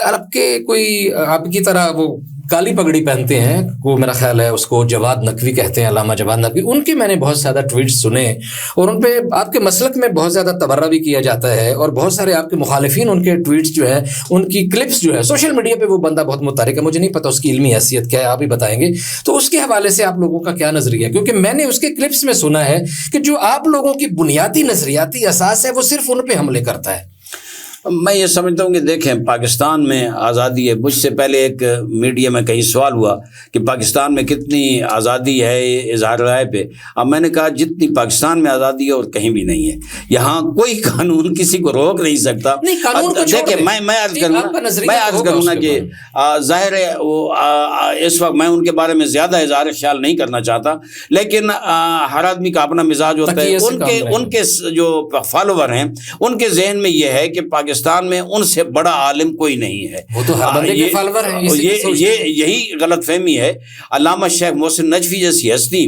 آپ کے کوئی آپ کی طرح وہ کالی پگڑی پہنتے ہیں، وہ میرا خیال ہے اس کو جواد نقوی کہتے ہیں، علامہ جواد نقوی، ان کے میں نے بہت زیادہ ٹویٹس سنے اور ان پہ آپ کے مسلک میں بہت زیادہ تبرہ بھی کیا جاتا ہے، اور بہت سارے آپ کے مخالفین ان کے ٹویٹس جو ہے، ان کی کلپس جو ہے سوشل میڈیا پہ وہ بندہ بہت متحرک ہے، مجھے نہیں پتا اس کی علمی حیثیت کیا ہے، آپ ہی بتائیں گے تو اس کے حوالے سے آپ لوگوں کا کیا نظریہ ہے؟ کیونکہ میں نے اس کے کلپس میں سنا ہے کہ جو آپ لوگوں کی بنیادی نظریاتی اساس ہے وہ صرف ان پہ حملے کرتا ہے۔ میں یہ سمجھتا ہوں کہ دیکھیں پاکستان میں آزادی ہے، مجھ سے پہلے ایک میڈیا میں کہیں سوال ہوا کہ پاکستان میں کتنی آزادی ہے اظہار رائے پہ، اب میں نے کہا جتنی پاکستان میں آزادی ہے اور کہیں بھی نہیں ہے، یہاں کوئی قانون کسی کو روک نہیں سکتا۔ دیکھیں میں عرض کروں گا کہ ظاہر ہے اس وقت میں ان کے بارے میں زیادہ اظہار خیال نہیں کرنا چاہتا، لیکن ہر آدمی کا اپنا مزاج ہوتا ہے۔ ان کے جو فالوور ہیں ان کے ذہن میں یہ ہے کہ پاکستان میں ان سے بڑا عالم کوئی نہیں ہے، وہ تو ہر بندے کے فالوور ہیں، یہی غلط فہمی ہے۔ علامہ شیخ محسن نجفی جیسی ہستی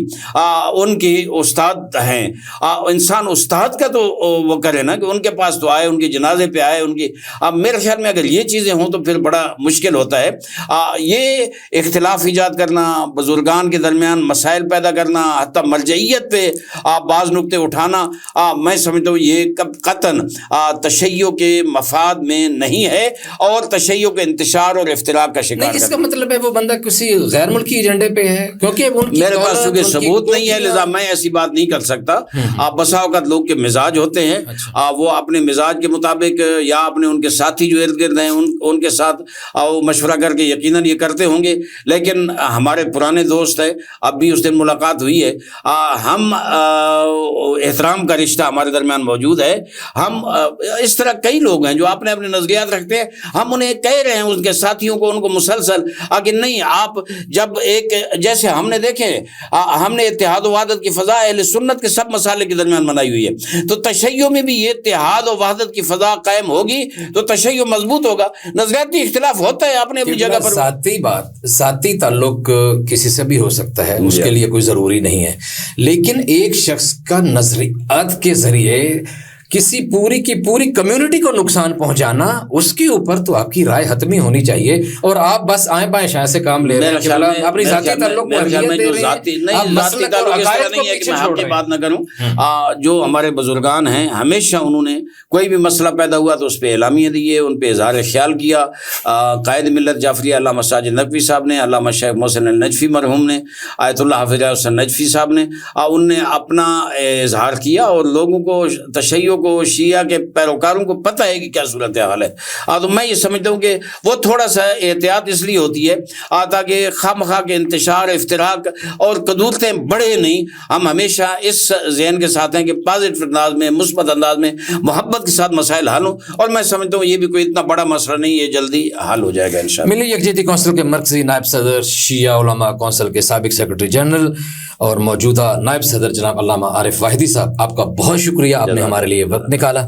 ان کی استاد ہیں، انسان استاد کا تو وہ کرے نا کہ ان کے پاس تو آئے، ان کے جنازے پہ آئے، ان کی اب میرے خیال میں اگر یہ چیزیں ہوں تو پھر بڑا مشکل ہوتا ہے۔ یہ اختلاف ایجاد کرنا، بزرگان کے درمیان مسائل پیدا کرنا، حتیٰ مرجعیت پہ بعض نقطے اٹھانا، میں سمجھتا ہوں یہ قطعاً تشیع کے مفاد میں نہیں ہے اور تشیع کے انتشار اور افتراق کا شکار نہیں۔ اس کا مطلب ہے وہ بندہ کسی غیر ملکی ایجنڈے پہ ہے، کیونکہ میرے پاس چونکہ ثبوت نہیں ہے لذا میں ایسی بات نہیں کر سکتا۔ بسا اوقات لوگ کے مزاج ہوتے ہیں، وہ اپنے مزاج کے مطابق یا اپنے ان کے ساتھی جو ارد گرد ہیں ان کے ساتھ مشورہ کر کے یقیناً یہ کرتے ہوں گے، لیکن ہمارے پرانے دوست ہیں، اب بھی اس دن ملاقات ہوئی ہے، ہم احترام کا رشتہ ہمارے درمیان موجود ہے۔ ہم اس طرح کئی لوگ ہیں جو اپنے اپنے نظریات رکھتے ہیں، ہم انہیں کہہ رہے ہیں ان کے ساتھیوں کو، ان کو مسلسل کہ نہیں، آپ جب ایک جیسے ہم نے دیکھیں ہم نے اتحاد و وحدت کی فضا اہل سنت کے سب مسائل کے درمیان بنائی ہوئی ہے، تو تشیع میں بھی یہ اتحاد و وحدت کی فضا قائم ہوگی تو تشیع مضبوط ہوگا۔ نظریاتی اختلاف ہوتا ہے اپنے اپنی جگہ پر، ذاتی تعلق کسی سے بھی ہو سکتا ہے، اس کے لیے کوئی ضروری نہیں ہے، لیکن ایک شخص کا نظریات کے ذریعے کسی پوری کی پوری کمیونٹی کو نقصان پہنچانا، اس کے اوپر تو آپ کی رائے حتمی ہونی چاہیے، اور آپ بس آئیں بائیں شاہ سے کام لے رہے ہیں، اپنی ذاتی تعلق کو اہمیت دے رہے ہیں۔ ذاتی تعلق اس طرح نہیں ہے کہ میں آپ کی بات نہ کروں، جو ہمارے بزرگان ہیں ہمیشہ انہوں نے کوئی بھی مسئلہ پیدا ہوا تو اس پہ اعلامیہ دیے، ان پہ اظہار خیال کیا۔ قائد ملت جعفریہ علامہ ساجد نقوی صاحب نے، علامہ شیخ محسن النجفی مرحوم نے، آیت اللہ حافظ حسن نجفی صاحب نے، ان نے اپنا اظہار کیا، اور لوگوں کو تشیع کو، شیعہ کے پیروکاروں کو پتہ ہے کہ کیا صورتحال ہے۔ تو میں یہ سمجھتا ہوں کہ وہ تھوڑا سا احتیاط اس لیے ہوتی ہے تاکہ خواہ مخواہ کے انتشار، افتراق اور قدورتیں بڑھے نہیں۔ ہم ہمیشہ اس ذہن کے ساتھ ہیں کہ پازیٹو انداز میں، مثبت انداز میں، محبت کے ساتھ مسائل حل ہوں، اور میں سمجھتا ہوں یہ بھی کوئی اتنا بڑا مسئلہ نہیں، یہ جلدی حل ہو جائے گا انشاءاللہ۔ ملی یکجہتی کونسل کے مرکزی نائب صدر، شیعہ علماء کونسل کے سابق سیکرٹری جنرل اور موجودہ نائب صدر جناب علامہ عارف واحدی صاحب، آپ کا بہت شکریہ، آپ نے ہمارے لیے وقت نکالا۔